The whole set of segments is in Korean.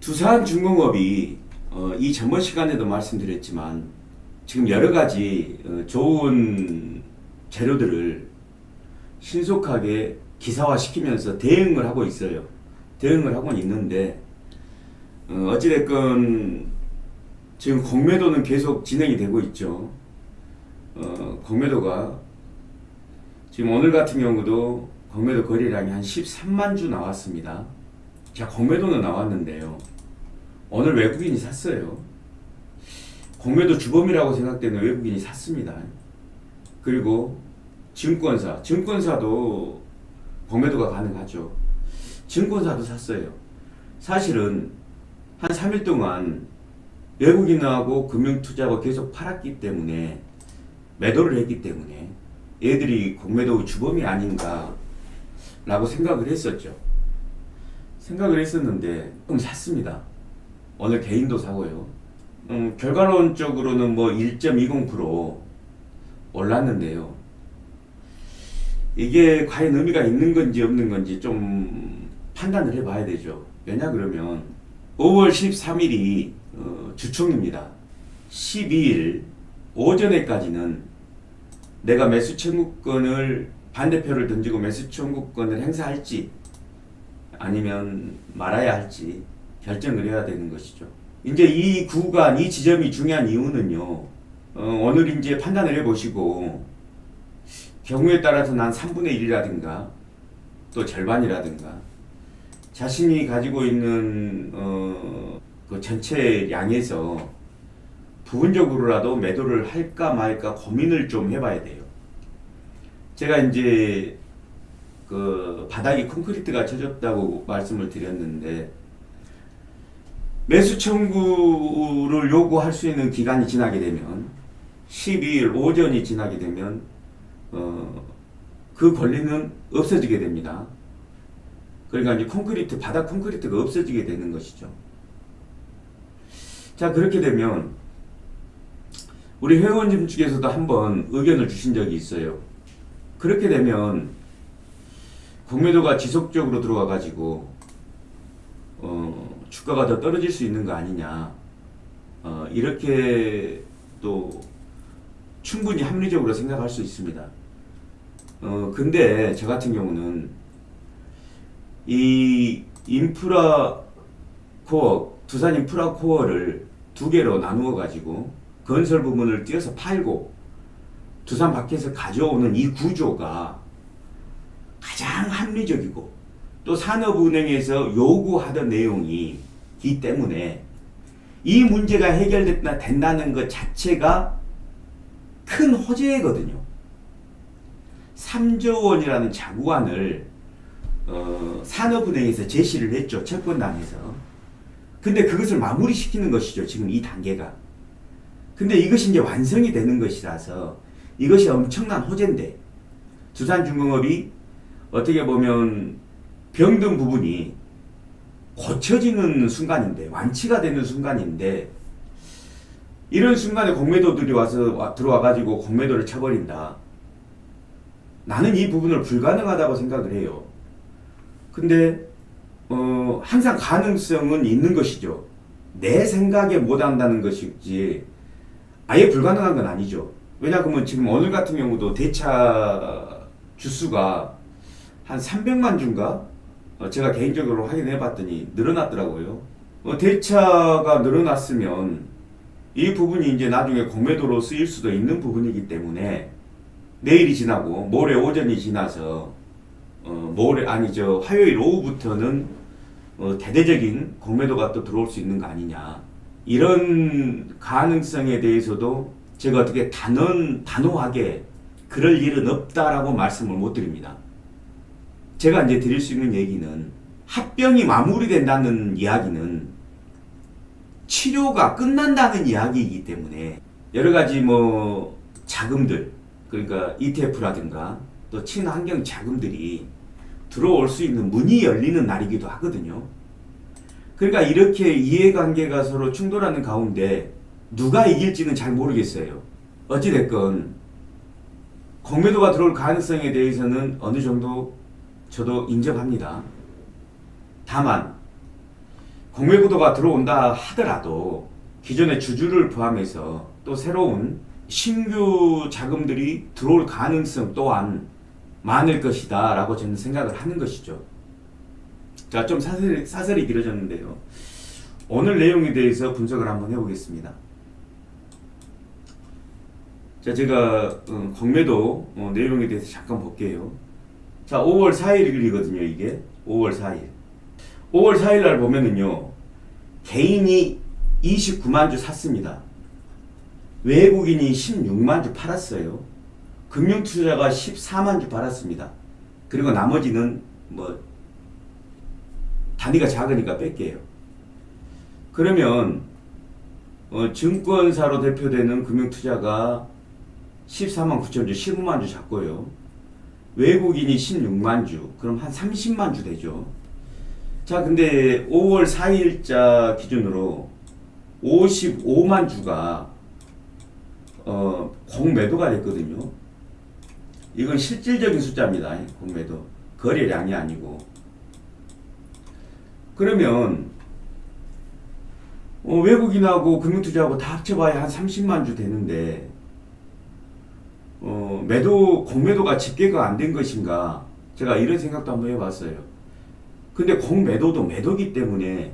두산중공업이 이 전번 시간에도 말씀드렸지만 지금 여러 가지 좋은 재료들을 신속하게 기사화시키면서 대응을 하고 있어요. 대응을 하고 있는데 어찌됐건 지금 공매도는 계속 진행이 되고 있죠. 공매도가 지금 오늘 같은 경우도 공매도 거래량이 한 13만 주 나왔습니다. 자, 공매도는 나왔는데요. 오늘 외국인이 샀어요. 공매도 주범이라고 생각되는 외국인이 샀습니다. 그리고 증권사도 공매도가 가능하죠. 증권사도 샀어요. 사실은 한 3일 동안 외국인하고 금융투자가 계속 팔았기 때문에 매도를 했기 때문에 얘들이 공매도 주범이 아닌가 라고 생각을 했었죠. 생각을 했었는데 좀 샀습니다. 오늘 개인도 사고요. 결과론적으로는 뭐 1.20% 올랐는데요. 이게 과연 의미가 있는 건지 없는 건지 좀 판단을 해봐야 되죠. 왜냐 그러면 5월 13일이 주총입니다. 12일 오전에까지는 내가 매수 청구권을 반대표를 던지고 매수 청구권을 행사할지 아니면 말아야 할지 결정을 해야 되는 것이죠. 이제 이 구간, 이 지점이 중요한 이유는요. 오늘 이제 판단을 해보시고 경우에 따라서 난 3분의 1이라든가 또 절반이라든가 자신이 가지고 있는 그 전체 양에서 부분적으로라도 매도를 할까 말까 고민을 좀 해봐야 돼요. 제가 이제 그 바닥이 콘크리트가 젖었다고 말씀을 드렸는데 매수 청구를 요구할 수 있는 기간이 지나게 되면 12일 오전이 지나게 되면 그 권리는 없어지게 됩니다. 그러니까 이제 바닥 콘크리트가 없어지게 되는 것이죠. 자, 그렇게 되면 우리 회원님 측에서도 한번 의견을 주신 적이 있어요. 그렇게 되면 공매도가 지속적으로 들어와 가지고 주가가 더 떨어질 수 있는 거 아니냐, 이렇게 또 충분히 합리적으로 생각할 수 있습니다. 근데 저 같은 경우는 이 인프라 코어, 두산 인프라 코어를 두 개로 나누어 가지고 건설 부문을 띄어서 팔고 두산 밖에서 가져오는 이 구조가 가장 합리적이고 또 산업은행에서 요구하던 내용이기 때문에 이 문제가 해결된다는 것 자체가 큰 호재거든요. 3조 원이라는 자구안을 산업은행에서 제시를 했죠. 채권단에서. 근데 그것을 마무리시키는 것이죠. 지금 이 단계가. 근데 이것이 이제 완성이 되는 것이라서 이것이 엄청난 호재인데 두산중공업이 어떻게 보면 병든 부분이 고쳐지는 순간인데, 완치가 되는 순간인데, 이런 순간에 공매도들이 와서 들어와 가지고 공매도를 쳐버린다. 나는 이 부분을 불가능하다고 생각을 해요. 근데 항상 가능성은 있는 것이죠. 내 생각에 못한다는 것이지 아예 불가능한 건 아니죠. 왜냐하면 지금 오늘 같은 경우도 대차 주수가 한 300만 주인가? 제가 개인적으로 확인해 봤더니 늘어났더라고요. 대차가 늘어났으면 이 부분이 이제 나중에 공매도로 쓰일 수도 있는 부분이기 때문에 내일이 지나고 모레 오전이 지나서 화요일 오후부터는 대대적인 공매도가 또 들어올 수 있는 거 아니냐. 이런 가능성에 대해서도 제가 어떻게 단호하게 그럴 일은 없다라고 말씀을 못 드립니다. 제가 이제 드릴 수 있는 얘기는 합병이 마무리된다는 이야기는 치료가 끝난다는 이야기이기 때문에 여러 가지 뭐 자금들, 그러니까 ETF라든가 또 친환경 자금들이 들어올 수 있는 문이 열리는 날이기도 하거든요. 그러니까 이렇게 이해관계가 서로 충돌하는 가운데 누가 이길지는 잘 모르겠어요. 어찌됐건 공매도가 들어올 가능성에 대해서는 어느 정도 저도 인정합니다. 다만 공매도가 들어온다 하더라도 기존의 주주를 포함해서 또 새로운 신규 자금들이 들어올 가능성 또한 많을 것이다 라고 저는 생각을 하는 것이죠. 자, 좀 사설이 길어졌는데요. 오늘 내용에 대해서 분석을 한번 해보겠습니다. 자, 제가 공매도 내용에 대해서 잠깐 볼게요. 자, 5월 4일이거든요. 이게 5월 4일. 5월 4일 날 보면은요, 개인이 29만 주 샀습니다. 외국인이 16만 주 팔았어요. 금융투자가 14만 주 팔았습니다. 그리고 나머지는 뭐 단위가 작으니까 뺄게요. 그러면 증권사로 대표되는 금융투자가 14만 9천 주, 15만 주 샀고요. 외국인이 16만 주, 그럼 한 30만 주 되죠. 자, 근데 5월 4일자 기준으로 55만 주가 공매도가 됐거든요. 이건 실질적인 숫자입니다. 공매도. 거래량이 아니고. 그러면 외국인하고 금융투자하고 다 합쳐봐야 한 30만 주 되는데 공매도가 집계가 안 된 것인가, 제가 이런 생각도 한번 해봤어요. 근데 공매도도 매도기 때문에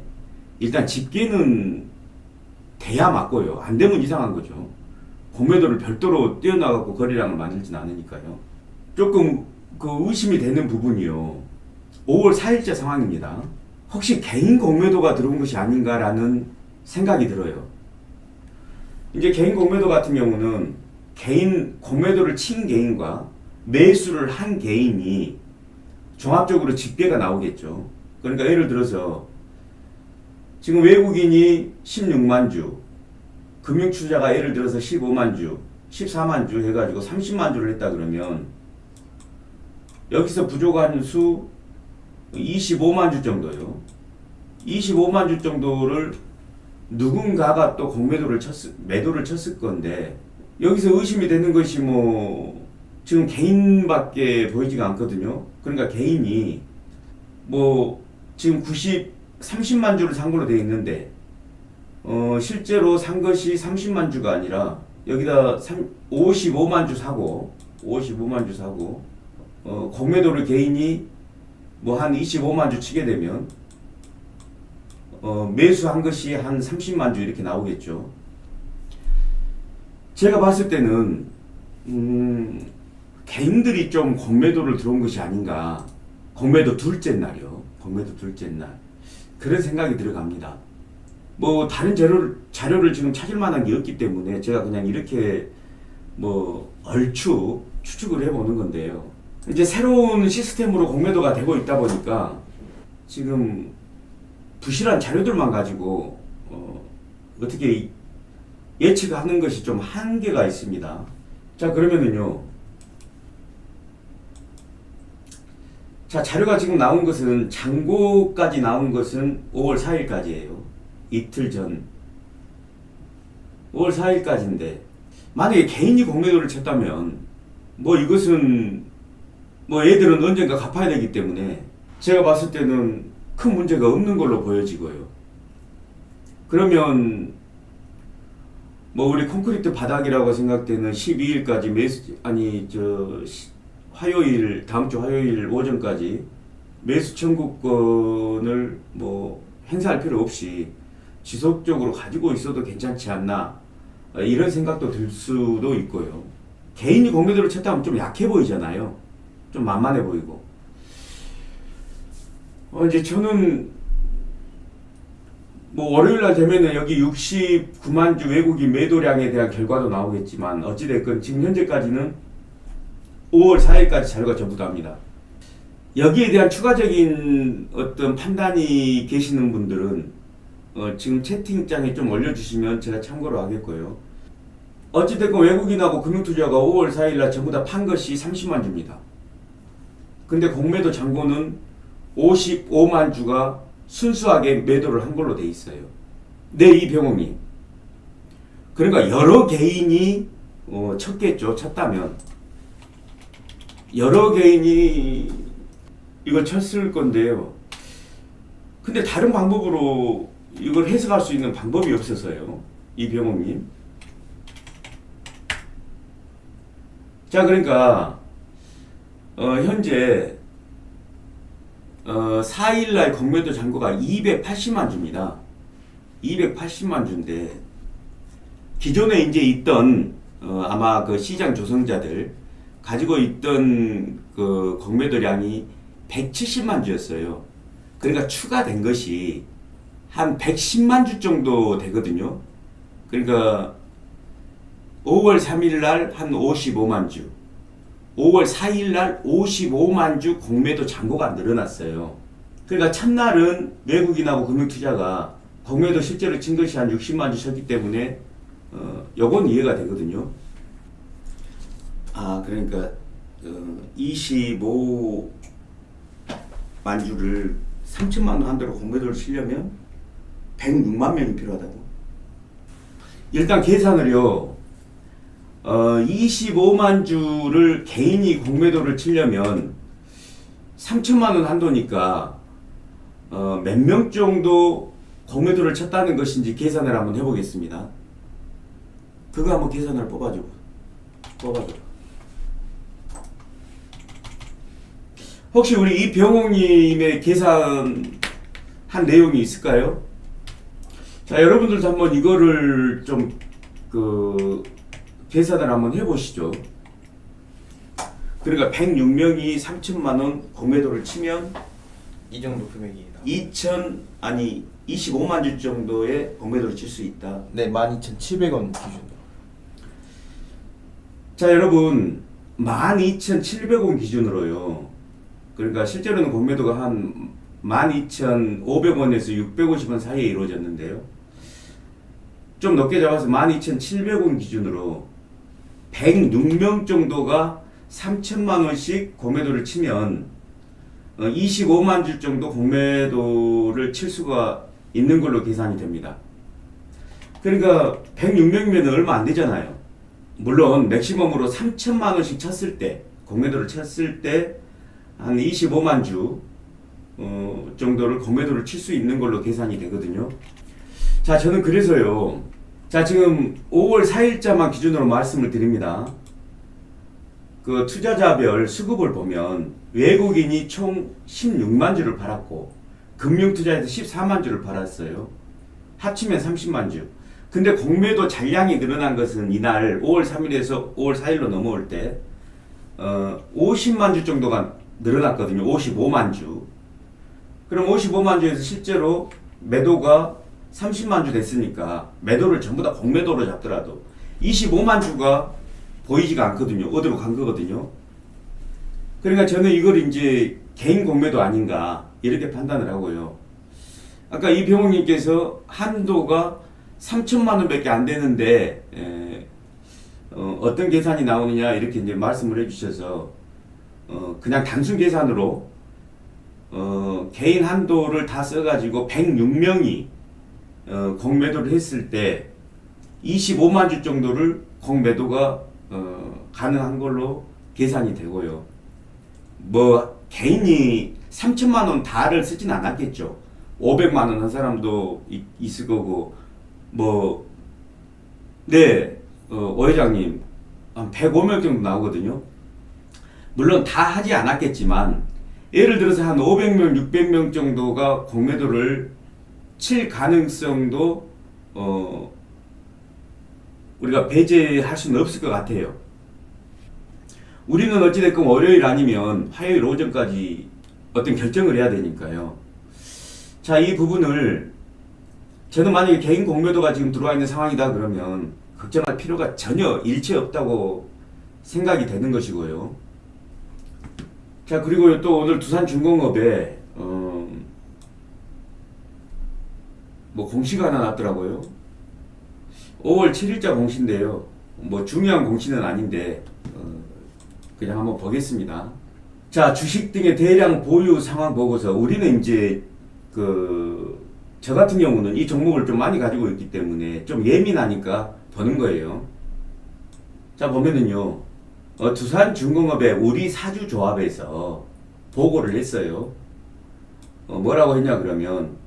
일단 집계는 돼야 맞고요. 안 되면 이상한 거죠. 공매도를 별도로 떼어나가고 거래량을 만들진 않으니까요. 조금 의심이 되는 부분이요. 5월 4일자 상황입니다. 혹시 개인 공매도가 들어온 것이 아닌가라는 생각이 들어요. 이제 개인 공매도 같은 경우는 개인 공매도를 친 개인과 매수를 한 개인이 종합적으로 집계가 나오겠죠. 그러니까 예를 들어서 지금 외국인이 16만 주, 금융투자가 예를 들어서 15만 주, 14만 주 해가지고 30만 주를 했다 그러면 여기서 부족한 수 25만 주 정도요. 25만 주 정도를 누군가가 또 매도를 쳤을 건데, 여기서 의심이 되는 것이 지금 개인밖에 보이지가 않거든요. 그러니까 개인이 지금 30만 주를 산 걸로 되어 있는데, 실제로 산 것이 30만 주가 아니라 여기다 55만 주 사고, 공매도를 개인이 한 25만 주 치게 되면 매수한 것이 한 30만 주 이렇게 나오겠죠. 제가 봤을 때는 개인들이 좀 공매도를 들어온 것이 아닌가. 공매도 둘째 날이요. 공매도 둘째 날. 그런 생각이 들어갑니다. 다른 자료를 지금 찾을 만한 게 없기 때문에 제가 그냥 이렇게 얼추 추측을 해보는 건데요. 이제 새로운 시스템으로 공매도가 되고 있다 보니까 지금 부실한 자료들만 가지고 어떻게 예측하는 것이 좀 한계가 있습니다. 자, 그러면은요. 자, 자료가 지금 나온 것은, 잔고까지 나온 것은 5월 4일까지예요. 이틀 전. 5월 4일까지인데, 만약에 개인이 공매도를 쳤다면, 이것은, 얘들은 언젠가 갚아야 되기 때문에, 제가 봤을 때는 큰 문제가 없는 걸로 보여지고요. 그러면, 우리 콘크리트 바닥이라고 생각되는 12일까지 다음 주 화요일 오전까지 매수 청구권을 행사할 필요 없이 지속적으로 가지고 있어도 괜찮지 않나, 이런 생각도 들 수도 있고요. 개인이 공매도를 쳤다면 좀 약해 보이잖아요. 좀 만만해 보이고. 이제 저는 월요일날 되면은 여기 69만 주 외국인 매도량에 대한 결과도 나오겠지만, 어찌됐건 지금 현재까지는 5월 4일까지 자료가 전부 답니다. 여기에 대한 추가적인 어떤 판단이 계시는 분들은 지금 채팅창에 좀 올려주시면 제가 참고로 하겠고요. 어찌됐건 외국인하고 금융투자가 5월 4일날 전부 다 판 것이 30만 주입니다. 근데 공매도 잔고는 55만 주가 순수하게 매도를 한 걸로 돼 있어요. 이병홍이. 그러니까 여러 개인이 쳤겠죠. 쳤다면 여러 개인이 이걸 쳤을 건데요. 근데 다른 방법으로 이걸 해석할 수 있는 방법이 없어서요. 이병옥님. 자, 그러니까 현재 4일날 공매도 잔고가 280만 주입니다. 280만 주인데 기존에 이제 있던 아마 그 시장 조성자들 가지고 있던 그 공매도량이 170만 주였어요. 그러니까 추가된 것이 한 110만 주 정도 되거든요. 그러니까 5월 3일 날 한 55만 주, 5월 4일 날 55만 주 공매도 잔고가 늘어났어요. 그러니까 첫날은 외국인하고 금융투자가 공매도 실제로 친 것이 한 60만 주 쳤기 때문에 요건 이해가 되거든요. 그러니까 25만 주를 3천만 원 한도로 공매도를 치려면 106만 명이 필요하다고. 일단 계산을요. 25만 주를 개인이 공매도를 치려면 3천만 원 한도니까 몇 명 정도 공매도를 쳤다는 것인지 계산을 한번 해보겠습니다. 그거 한번 계산을 뽑아줘. 혹시 우리 이병옥님의 계산한 내용이 있을까요? 자, 여러분들도 한번 이거를 좀 계산을 한번 해보시죠. 그러니까 106명이 3천만 원 공매도를 치면 이 정도 금액이 25만 주 정도의 공매도를 칠 수 있다. 네, 12,700원 기준으로. 자, 여러분 12,700원 기준으로요. 그러니까 실제로는 공매도가 한 12,500원에서 650원 사이에 이루어졌는데요. 좀 높게 잡아서 12,700원 기준으로 106명 정도가 3천만 원씩 공매도를 치면 25만 주 정도 공매도를 칠 수가 있는 걸로 계산이 됩니다. 그러니까 106명이면 얼마 안 되잖아요. 물론 맥시멈으로 3천만 원씩 쳤을 때, 공매도를 쳤을 때 한 25만 주 정도를 공매도를 칠 수 있는 걸로 계산이 되거든요. 자, 저는 그래서요. 자, 지금 5월 4일자만 기준으로 말씀을 드립니다. 그 투자자별 수급을 보면 외국인이 총 16만 주를 팔았고 금융투자에서 14만 주를 팔았어요. 합치면 30만 주. 근데 공매도 잔량이 늘어난 것은 이날 5월 3일에서 5월 4일로 넘어올 때 50만 주 정도가 늘어났거든요. 55만 주. 그럼 55만 주에서 실제로 매도가 30만 주 됐으니까 매도를 전부 다 공매도로 잡더라도 25만 주가 보이지가 않거든요. 어디로 간 거거든요. 그러니까 저는 이걸 이제 개인 공매도 아닌가 이렇게 판단을 하고요. 아까 이병옥님께서 한도가 3천만 원밖에 안 되는데 어떤 계산이 나오느냐 이렇게 이제 말씀을 해주셔서 그냥 단순 계산으로 개인 한도를 다 써가지고 106명이 공매도를 했을 때 25만 주 정도를 공매도가 가능한 걸로 계산이 되고요. 뭐 개인이 3천만 원 다를 쓰진 않았겠죠. 500만 원 한 사람도 있을 거고 오 회장님 한 105명 정도 나오거든요. 물론 다 하지 않았겠지만 예를 들어서 한 500명, 600명 정도가 공매도를 칠 가능성도 우리가 배제할 수는 없을 것 같아요. 우리는 어찌됐건 월요일 아니면 화요일 오전까지 어떤 결정을 해야 되니까요. 자, 이 부분을 저는 만약에 개인 공매도가 지금 들어와 있는 상황이다 그러면 걱정할 필요가 전혀 일체 없다고 생각이 되는 것이고요. 자, 그리고 또 오늘 두산중공업에 뭐 공시가 하나 났더라고요. 5월 7일자 공시인데요. 뭐 중요한 공시는 아닌데 그냥 한번 보겠습니다. 자, 주식 등의 대량 보유 상황 보고서. 우리는 이제 저 같은 경우는 이 종목을 좀 많이 가지고 있기 때문에 좀 예민하니까 보는 거예요. 자, 보면은요. 두산중공업의 우리 사주조합에서 보고를 했어요. 뭐라고 했냐 그러면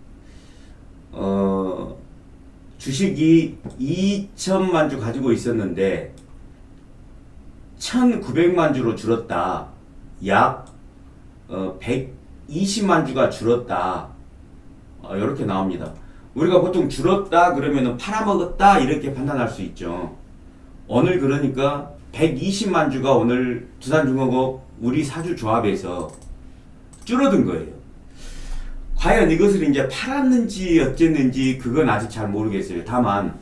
주식이 2천만 주 가지고 있었는데 1,900만 주로 줄었다. 약 120만 주가 줄었다. 이렇게 나옵니다. 우리가 보통 줄었다 그러면은 팔아먹었다 이렇게 판단할 수 있죠. 오늘 그러니까 120만 주가 오늘 두산중공업 우리 사주 조합에서 줄어든 거예요. 과연 이것을 이제 팔았는지 어쨌는지 그건 아직 잘 모르겠어요. 다만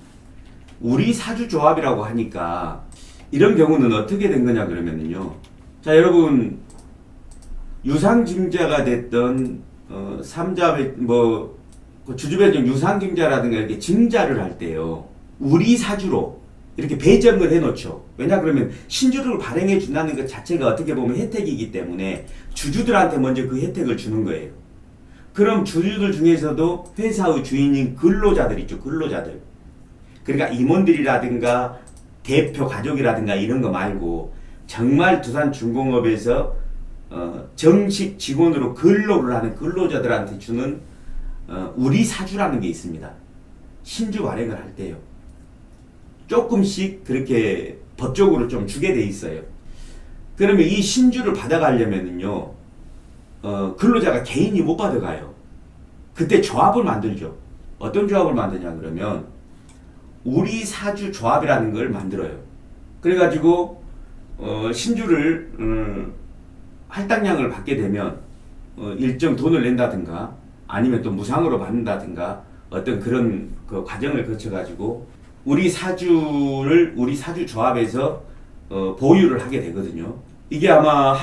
우리 사주 조합이라고 하니까 이런 경우는 어떻게 된 거냐 그러면은요. 자, 여러분 유상증자가 됐던 삼자 주주배정 유상증자라든가 이렇게 증자를 할 때요. 우리 사주로 이렇게 배정을 해놓죠. 왜냐 그러면 신주를 발행해 준다는 것 자체가 어떻게 보면 혜택이기 때문에 주주들한테 먼저 그 혜택을 주는 거예요. 그럼 주주들 중에서도 회사의 주인인 근로자들 있죠. 근로자들. 그러니까 임원들이라든가 대표 가족이라든가 이런 거 말고 정말 두산중공업에서 정식 직원으로 근로를 하는 근로자들한테 주는 우리 사주라는 게 있습니다. 신주 발행을 할 때요. 조금씩 그렇게 법적으로 좀 주게 돼 있어요. 그러면 이 신주를 받아가려면은요, 근로자가 개인이 못 받아가요. 그때 조합을 만들죠. 어떤 조합을 만드냐 그러면 우리 사주 조합이라는 걸 만들어요. 그래가지고 신주를 할당량을 받게 되면 일정 돈을 낸다든가 아니면 또 무상으로 받는다든가 어떤 그런 그 과정을 거쳐가지고 우리 사주를 우리 사주 조합에서 보유를 하게 되거든요. 이게 아마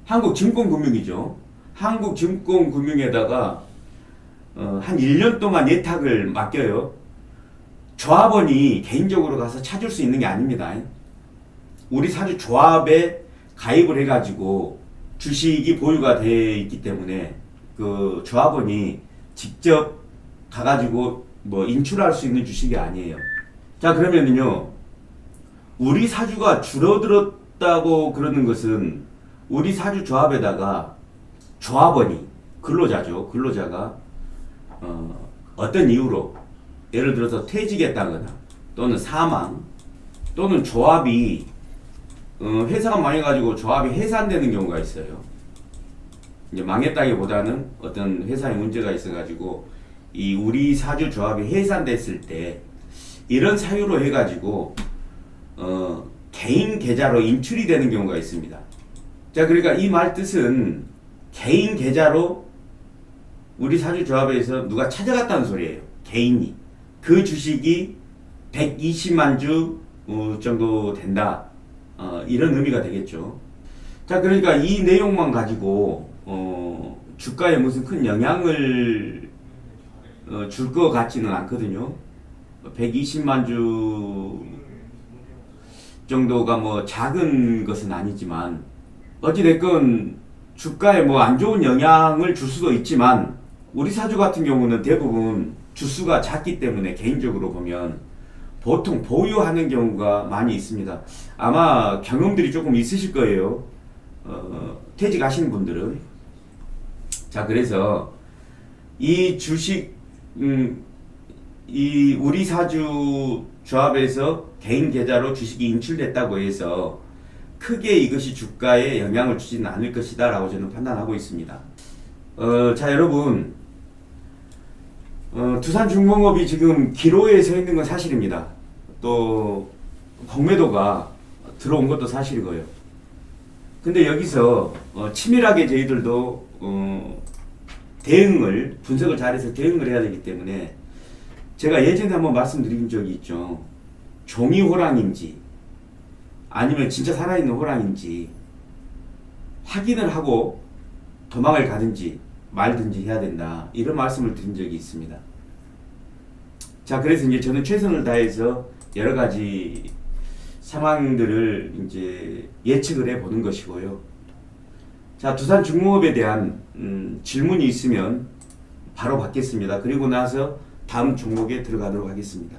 한국증권금융이죠. 한국증권금융에다가 한 1년 동안 예탁을 맡겨요. 조합원이 개인적으로 가서 찾을 수 있는 게 아닙니다. 우리 사주 조합에 가입을 해가지고 주식이 보유가 되어 있기 때문에 그 조합원이 직접 가가지고 뭐 인출할 수 있는 주식이 아니에요. 자, 그러면은요, 우리 사주가 줄어들었다고 그러는 것은 우리 사주 조합에다가 조합원이 근로자죠. 근로자가 어떤 이유로 예를 들어서 퇴직했다거나 또는 사망 또는 조합이 회사가 망해가지고 조합이 해산되는 경우가 있어요. 이제 망했다기보다는 어떤 회사에 문제가 있어가지고 이 우리 사주 조합이 해산됐을 때 이런 사유로 해가지고 개인 계좌로 인출이 되는 경우가 있습니다. 자, 그러니까 이 말 뜻은 개인 계좌로 우리 사주 조합에서 누가 찾아갔다는 소리예요. 개인이. 그 주식이 120만 주 정도 된다. 이런 의미가 되겠죠. 자, 그러니까 이 내용만 가지고 주가에 무슨 큰 영향을 줄 것 같지는 않거든요. 120만 주 정도가 뭐 작은 것은 아니지만 어찌됐건 주가에 뭐 안 좋은 영향을 줄 수도 있지만 우리 사주 같은 경우는 대부분 주수가 작기 때문에 개인적으로 보면 보통 보유하는 경우가 많이 있습니다. 아마 경험들이 조금 있으실 거예요. 퇴직하시는 분들은. 자, 그래서 이 주식 이 우리 사주 조합에서 개인 계좌로 주식이 인출됐다고 해서 크게 이것이 주가에 영향을 주지는 않을 것이다 라고 저는 판단하고 있습니다. 자, 여러분, 두산중공업이 지금 기로에 서 있는 건 사실입니다. 또 공매도가 들어온 것도 사실이고요. 근데 여기서 치밀하게 저희들도 분석을 잘해서 대응을 해야 되기 때문에 제가 예전에 한번 말씀드린 적이 있죠. 종이 호랑인지 아니면 진짜 살아있는 호랑인지 확인을 하고 도망을 가든지 말든지 해야 된다. 이런 말씀을 드린 적이 있습니다. 자, 그래서 이제 저는 최선을 다해서 여러 가지 상황들을 이제 예측을 해 보는 것이고요. 자, 두산중공업에 대한 질문이 있으면 바로 받겠습니다. 그리고 나서 다음 종목에 들어가도록 하겠습니다.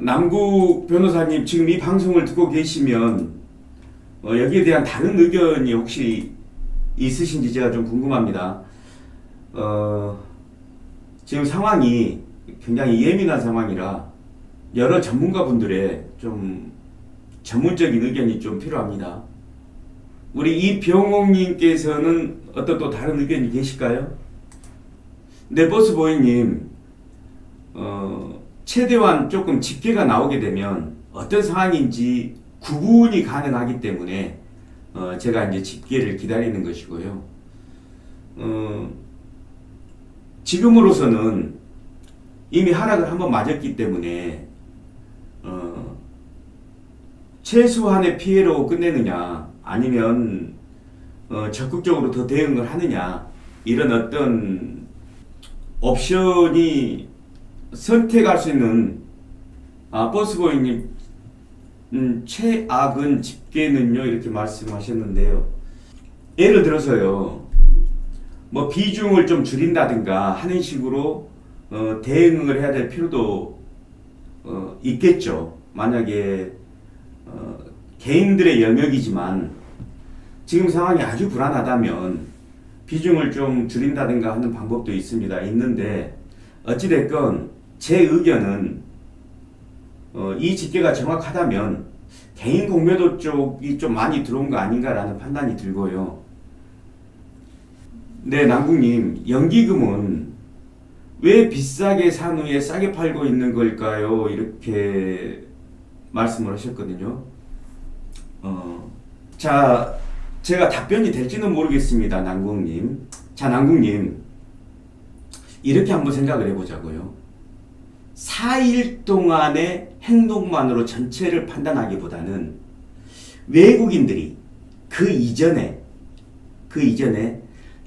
남구 변호사님, 지금 이 방송을 듣고 계시면 여기에 대한 다른 의견이 혹시 있으신지 제가 좀 궁금합니다. 지금 상황이 굉장히 예민한 상황이라 여러 전문가분들의 좀 전문적인 의견이 좀 필요합니다. 우리 이병옥님께서는 어떤 또 다른 의견이 계실까요? 네버스보이님, 최대한 조금 집계가 나오게 되면 어떤 상황인지 구분이 가능하기 때문에 제가 이제 집계를 기다리는 것이고요. 지금으로서는 이미 하락을 한번 맞았기 때문에 최소한의 피해로 끝내느냐 아니면 적극적으로 더 대응을 하느냐 이런 어떤 옵션이 선택할 수 있는 버스보이님 최악은 집계는요 이렇게 말씀하셨는데요. 예를 들어서요 뭐 비중을 좀 줄인다든가 하는 식으로 대응을 해야 될 필요도 있겠죠. 만약에 개인들의 영역이지만 지금 상황이 아주 불안하다면 비중을 좀 줄인다든가 하는 방법도 있는데 어찌됐건 제 의견은 이 집계가 정확하다면 개인 공매도 쪽이 좀 많이 들어온 거 아닌가라는 판단이 들고요. 네, 남궁님, 연기금은 왜 비싸게 산 후에 싸게 팔고 있는 걸까요? 이렇게 말씀을 하셨거든요. 자, 제가 답변이 될지는 모르겠습니다, 남궁님. 자, 남궁님, 이렇게 한번 생각을 해보자고요. 4일 동안의 행동만으로 전체를 판단하기보다는 외국인들이 그 이전에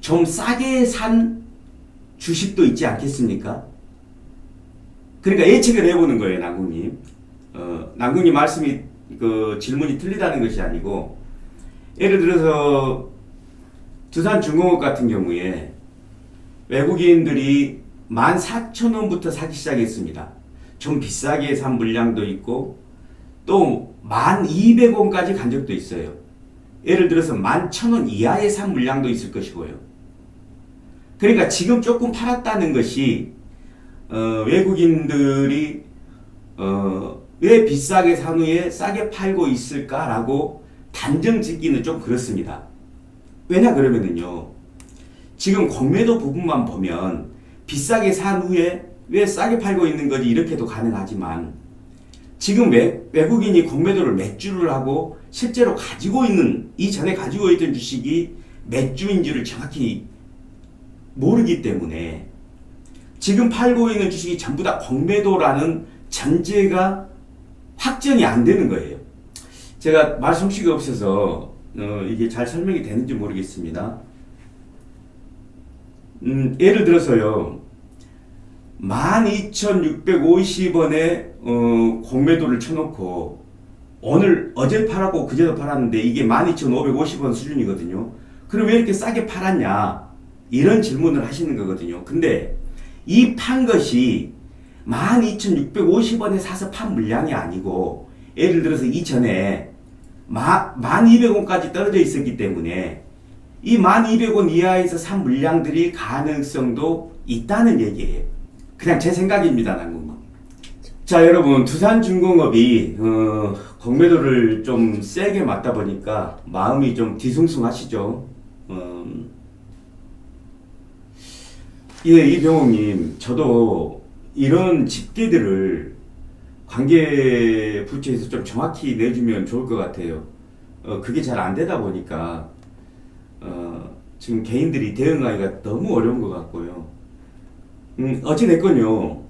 좀 싸게 산 주식도 있지 않겠습니까? 그러니까 예측을 해보는 거예요, 남궁님. 남궁님 말씀이 질문이 틀리다는 것이 아니고 예를 들어서 두산중공업 같은 경우에 외국인들이 14,000원부터 사기 시작했습니다. 좀 비싸게 산 물량도 있고 또 1,200원까지 간 적도 있어요. 예를 들어서 11,000원 이하에 산 물량도 있을 것이고요. 그러니까 지금 조금 팔았다는 것이 외국인들이 왜 비싸게 산 후에 싸게 팔고 있을까라고 단정 짓기는 좀 그렇습니다. 왜냐 그러면은요. 지금 공매도 부분만 보면 비싸게 산 후에 왜 싸게 팔고 있는 거지 이렇게도 가능하지만 지금 외국인이 공매도를 몇 주를 하고 실제로 가지고 있는 이전에 가지고 있던 주식이 몇 주인지를 정확히 모르기 때문에 지금 팔고 있는 주식이 전부 다 공매도라는 전제가 확정이 안 되는 거예요. 제가 말 솜씨가 없어서 이게 잘 설명이 되는지 모르겠습니다. 예를 들어서요. 12,650원에 공매도를 쳐놓고 어제 팔았고 그제도 팔았는데 이게 12,550원 수준이거든요. 그럼 왜 이렇게 싸게 팔았냐? 이런 질문을 하시는 거거든요. 근데 이 판 것이 12,650원에 사서 판 물량이 아니고 예를 들어서 이전에 1,200원까지 떨어져 있었기 때문에 이 1,200원 이하에서 산 물량들이 가능성도 있다는 얘기예요. 그냥 제 생각입니다, 남궁님. 자, 여러분, 두산중공업이 공매도를 좀 세게 맞다 보니까 마음이 좀 뒤숭숭하시죠. 예, 이병옥님, 저도 이런 집계들을 관계 부처에서 좀 정확히 내주면 좋을 것 같아요. 그게 잘 안 되다 보니까 지금 개인들이 대응하기가 너무 어려운 것 같고요. 어찌됐건요.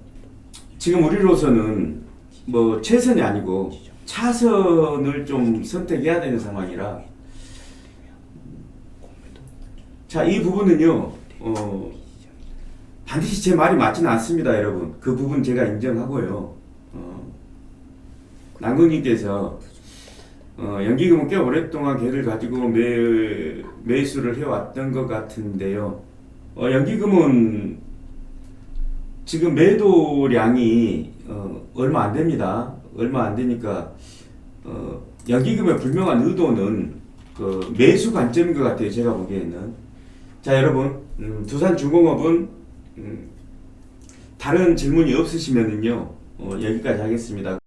지금 우리로서는 뭐 최선이 아니고 차선을 좀 선택해야 되는 상황이라 자, 이 부분은요. 반드시 제 말이 맞지는 않습니다, 여러분. 그 부분 제가 인정하고요. 남궁님께서 연기금은 꽤 오랫동안 걔를 가지고 매수를 해왔던 것 같은데요. 연기금은 지금 매도량이 얼마 안 됩니다. 얼마 안 되니까 연기금의 분명한 의도는 그 매수 관점인 것 같아요. 제가 보기에는. 자, 여러분, 두산중공업은 다른 질문이 없으시면은요, 여기까지 하겠습니다.